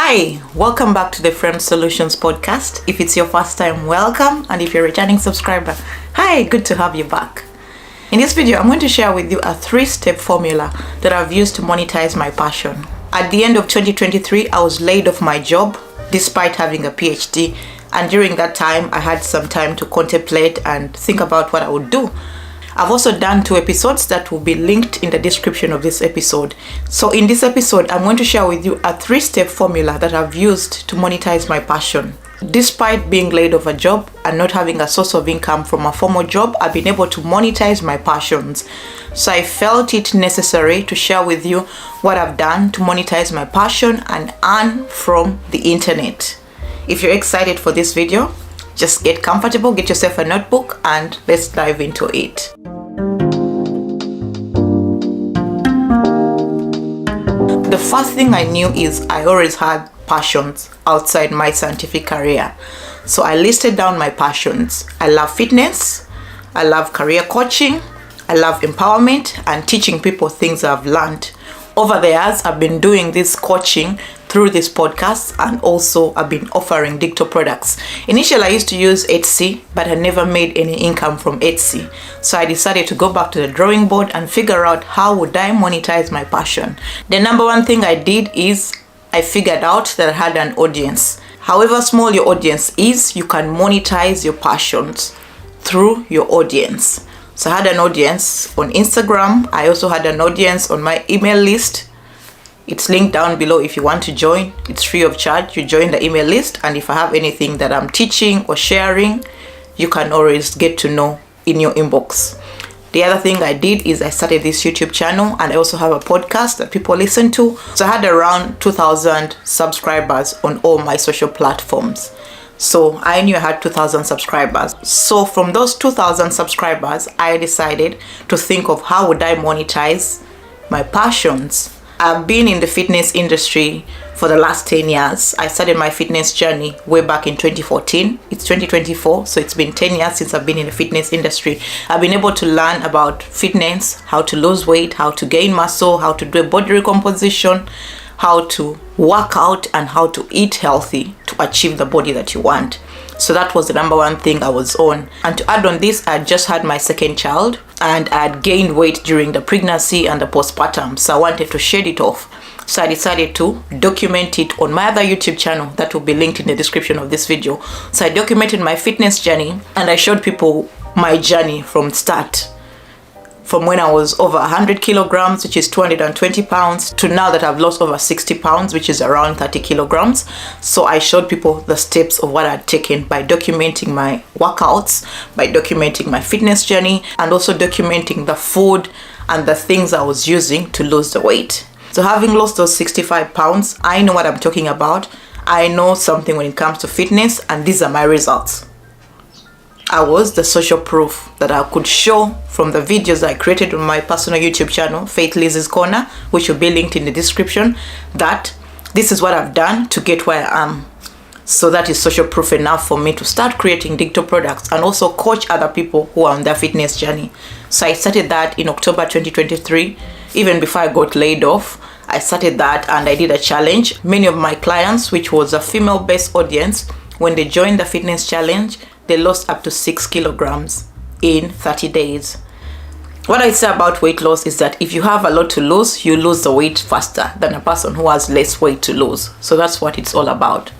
Hi, welcome back to the Frame Solutions podcast. If it's your first time, welcome, and if you're a returning subscriber, hi, good to have you back. In this video, I'm going to share with you a 3-step formula that I've used to monetize my passion. At the end of 2023, I was laid off my job despite having a PhD, and during that time, I had some time to contemplate and think about what I would do. I've also done 2 episodes that will be linked in the description of this episode. So in this episode, I'm going to share with you a 3-step formula that I've used to monetize my passion. Despite being laid off a job and not having a source of income from a formal job, I've been able to monetize my passions. So I felt it necessary to share with you what I've done to monetize my passion and earn from the internet. If you're excited for this video, just get comfortable, get yourself a notebook, and let's dive into it. The first thing I knew is I always had passions outside my scientific career. So I listed down my passions. I love fitness, I love career coaching, I love empowerment and teaching people things I've learned. Over the years, I've been doing this coaching through this podcast, and also I've been offering digital products. Initially, I used to use Etsy, but I never made any income from Etsy. So I decided to go back to the drawing board and figure out how would I monetize my passion. The number one thing I did is I figured out that I had an audience. However small your audience is, you can monetize your passions through your audience. So I had an audience on Instagram. I also had an audience on my email list. It's linked down below if you want to join. It's free of charge. You join the email list, and if I have anything that I'm teaching or sharing, you can always get to know in your inbox. The other thing I did is I started this YouTube channel, and I also have a podcast that people listen to. So I had around 2,000 subscribers on all my social platforms. So I knew I had 2,000 subscribers. So from those 2,000 subscribers, I decided to think of how would I monetize my passions. I've been in the fitness industry for the last 10 years. I started my fitness journey way back in 2014. It's 2024, so it's been 10 years since I've been in the fitness industry. I've been able to learn about fitness, how to lose weight, how to gain muscle, how to do a body recomposition, how to work out, and how to eat healthy to achieve the body that you want. So that was the number one thing I was on. And to add on this, I just had my second child, and I had gained weight during the pregnancy and the postpartum. So I wanted to shed it off. So I decided to document it on my other YouTube channel that will be linked in the description of this video. So I documented my fitness journey, and I showed people my journey from start. From when I was over 100 kilograms, which is 220 pounds, to now that I've lost over 60 pounds, which is around 30 kilograms. So I showed people the steps of what I'd taken by documenting my workouts, by documenting my fitness journey, and also documenting the food and the things I was using to lose the weight. So having lost those 65 pounds, I know what I'm talking about. I know something when it comes to fitness, and these are my results. I was the social proof that I could show from the videos I created on my personal YouTube channel, Faith Liz's Corner, which will be linked in the description, that this is what I've done to get where I am. So that is social proof enough for me to start creating digital products and also coach other people who are on their fitness journey. So I started that in October 2023. Even before I got laid off, I started that, and I did a challenge. Many of my clients, which was a female-based audience, when they joined the fitness challenge, they lost up to 6 kilograms in 30 days. What I say about weight loss is that if you have a lot to lose, you lose the weight faster than a person who has less weight to lose. So that's what it's all about.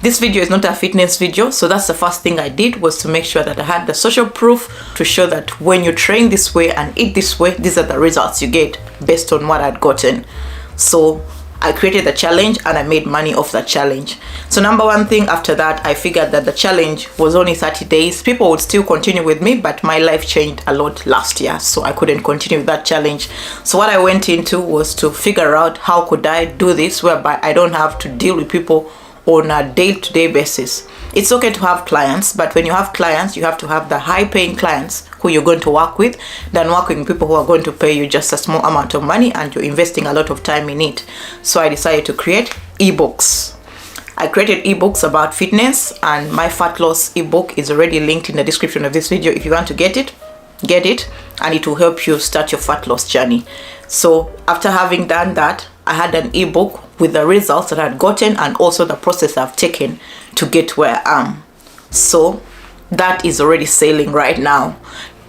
This video is not a fitness video, so that's the first thing I did, was to make sure that I had the social proof to show that when you train this way and eat this way, these are the results you get based on what I'd gotten. So I created the challenge, and I made money off that challenge. So number one thing after that, I figured that the challenge was only 30 days. People would still continue with me, but my life changed a lot last year, so I couldn't continue with that challenge. So what I went into was to figure out how could I do this whereby I don't have to deal with people on a day-to-day basis. It's okay to have clients, but when you have clients, you have to have the high-paying clients who you're going to work with than working with people who are going to pay you just a small amount of money and you're investing a lot of time in it. So I decided to create ebooks. I created ebooks about fitness, and my fat loss ebook is already linked in the description of this video. If you want to get it, and it will help you start your fat loss journey. So after having done that, I had an ebook with the results that I'd gotten and also the process I've taken to get where I am. So that is already selling right now.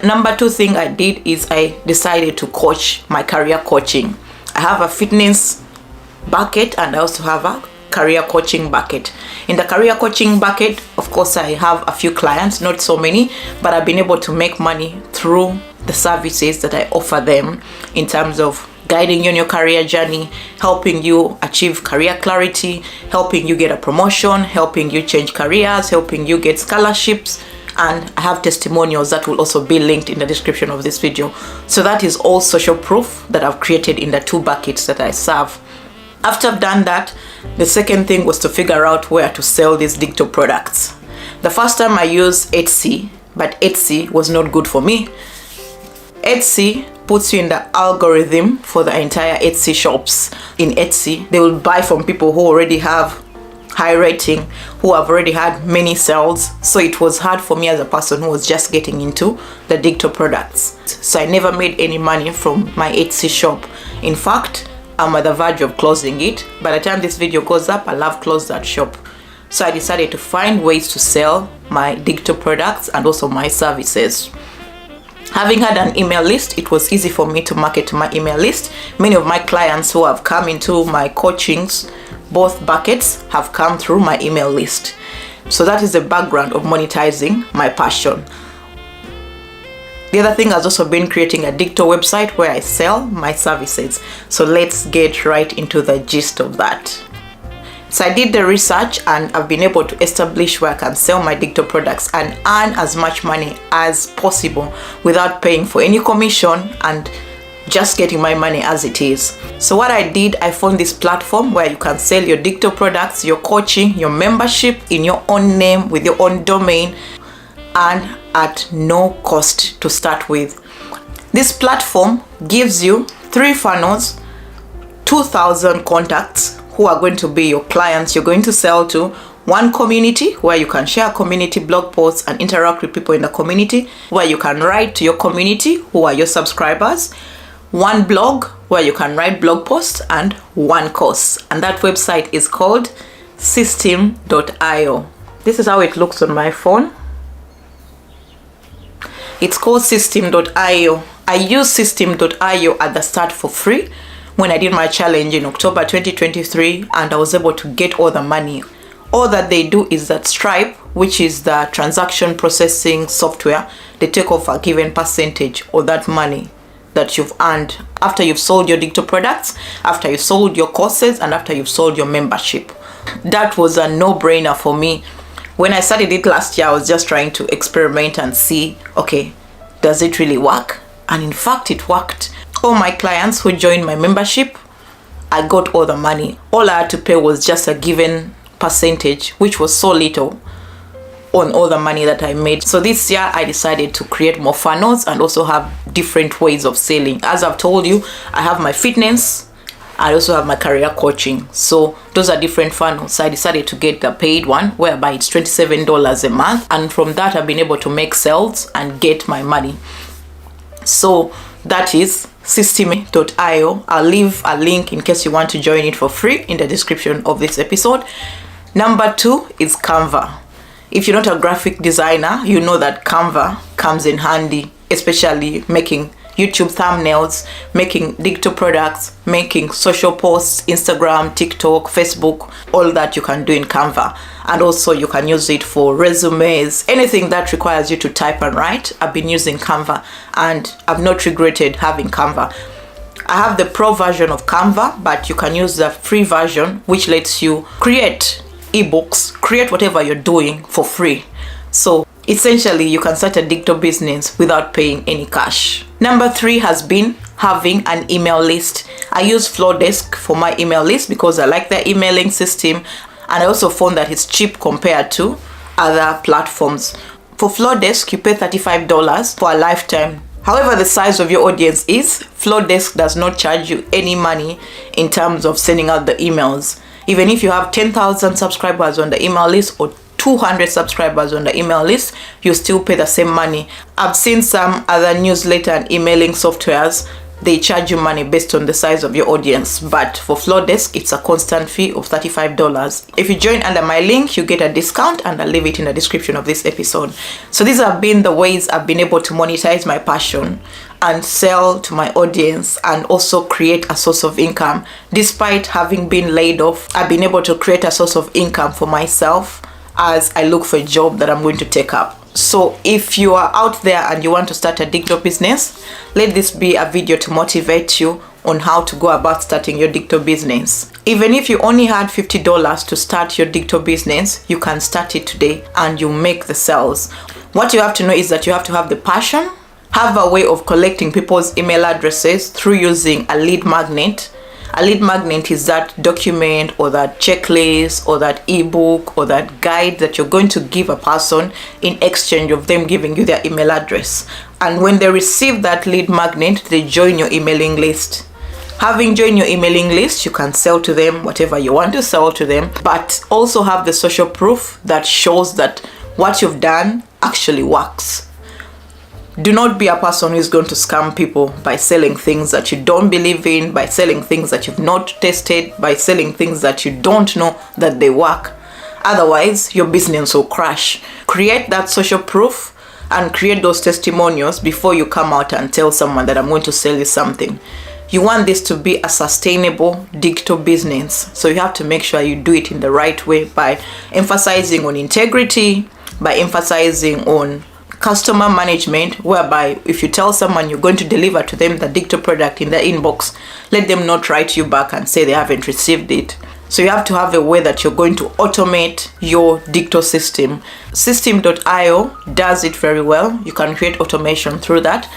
Number 2 thing I did is I decided to coach my career coaching. I have a fitness bucket and I also have a career coaching bucket. In the career coaching bucket, of course, I have a few clients, not so many, but I've been able to make money through the services that I offer them in terms of guiding you on your career journey, helping you achieve career clarity, helping you get a promotion, helping you change careers, helping you get scholarships, and I have testimonials that will also be linked in the description of this video. So that is all social proof that I've created in the 2 buckets that I serve. After I've done that, the second thing was to figure out where to sell these digital products. The first time I used Etsy, but Etsy was not good for me. Etsy puts you in the algorithm for the entire Etsy shops. In Etsy, they will buy from people who already have high rating, who have already had many sales. So it was hard for me as a person who was just getting into the digital products. So I never made any money from my Etsy shop. In fact, I'm at the verge of closing it. By the time this video goes up, I'll have closed that shop. So I decided to find ways to sell my digital products and also my services. Having had an email list, it was easy for me to market to my email list. Many of my clients who have come into my coachings, both buckets, have come through my email list. So that is the background of monetizing my passion. The other thing has also been creating a digital website where I sell my services. So let's get right into the gist of that. So I did the research and I've been able to establish where I can sell my digital products and earn as much money as possible without paying for any commission and just getting my money as it is. So what I did, I found this platform where you can sell your digital products, your coaching, your membership in your own name with your own domain and at no cost to start with. This platform gives you 3 funnels, 2,000 contacts who are going to be your clients you're going to sell to, 1 community where you can share community blog posts and interact with people in the community, where you can write to your community who are your subscribers, 1 blog where you can write blog posts, and 1 course. And that website is called system.io. This is how it looks on my phone. It's called system.io. I used system.io at the start for free when I did my challenge in October 2023, and I was able to get all the money. All that they do is that Stripe, which is the transaction processing software, they take off a given percentage of that money that you've earned after you've sold your digital products, after you've sold your courses, and after you've sold your membership. That was a no-brainer for me. When I started it last year, I was just trying to experiment and see, okay, does it really work? And in fact, it worked. All my clients who joined my membership, I got all the money. All I had to pay was just a given percentage, which was so little on all the money that I made. So this year I decided to create more funnels and also have different ways of selling. As I've told you, I have my fitness, I also have my career coaching. So those are different funnels. So I decided to get the paid one, whereby it's $27 a month. And from that, I've been able to make sales and get my money. So that is system.io. I'll leave a link in case you want to join it for free in the description of this episode. Number 2 is Canva. If you're not a graphic designer, you know that Canva comes in handy, especially making YouTube thumbnails, making digital products, making social posts, Instagram, TikTok, Facebook, all that you can do in Canva. And also you can use it for resumes, anything that requires you to type and write. I've been using Canva and I've not regretted having Canva. I have the pro version of Canva, but you can use the free version, which lets you create ebooks, create whatever you're doing for free. So essentially, you can start a digital business without paying any cash. Number 3 has been having an email list. I use Flowdesk for my email list because I like their emailing system, and I also found that it's cheap compared to other platforms. For Flowdesk, you pay $35 for a lifetime. However the size of your audience is, Flowdesk does not charge you any money in terms of sending out the emails. Even if you have 10,000 subscribers on the email list or 200 subscribers on the email list, you still pay the same money. I've seen some other newsletter and emailing softwares they charge you money based on the size of your audience. But for Flowdesk, it's a constant fee of $35. If you join under my link, you get a discount, and I'll leave it in the description of this episode. So these have been the ways I've been able to monetize my passion and sell to my audience and also create a source of income. Despite having been laid off, I've been able to create a source of income for myself as I look for a job that I'm going to take up. So if you are out there and you want to start a digital business, let this be a video to motivate you on how to go about starting your digital business. Even if you only had $50 to start your digital business, you can start it today and you make the sales. What you have to know is that you have to have the passion, have a way of collecting people's email addresses through using a lead magnet. A lead magnet is that document or that checklist or that ebook or that guide that you're going to give a person in exchange of them giving you their email address. And when they receive that lead magnet, they join your emailing list. Having joined your emailing list, you can sell to them whatever you want to sell to them, but also have the social proof that shows that what you've done actually works. Do not be a person who is going to scam people by selling things that you don't believe in, by selling things that you've not tested, by selling things that you don't know that they work. Otherwise, your business will crash. Create that social proof and create those testimonials before you come out and tell someone that I'm going to sell you something. You want this to be a sustainable digital business, so you have to make sure you do it in the right way by emphasizing on integrity, by emphasizing on customer management, whereby if you tell someone you're going to deliver to them the digital product in their inbox, let them not write you back and say they haven't received it. So you have to have a way that you're going to automate your digital system. System.io does it very well. You can create automation through that.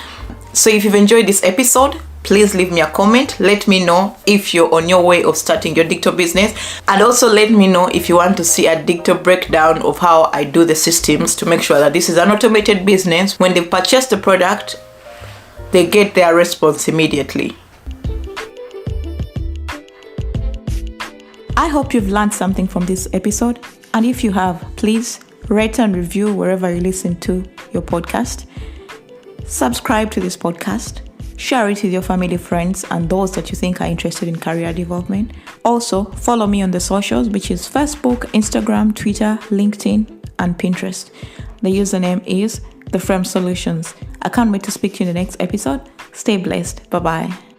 So if you've enjoyed this episode, please leave me a comment. Let me know if you're on your way of starting your digital business. And also let me know if you want to see a digital breakdown of how I do the systems to make sure that this is an automated business. When they purchase the product, they get their response immediately. I hope you've learned something from this episode. And if you have, please rate and review wherever you listen to your podcast. Subscribe to this podcast. Share it with your family, friends, and those that you think are interested in career development. Also, follow me on the socials, which is Facebook, Instagram, Twitter, LinkedIn, and Pinterest. The username is The Frame Solutions. I can't wait to speak to you in the next episode. Stay blessed. Bye-bye.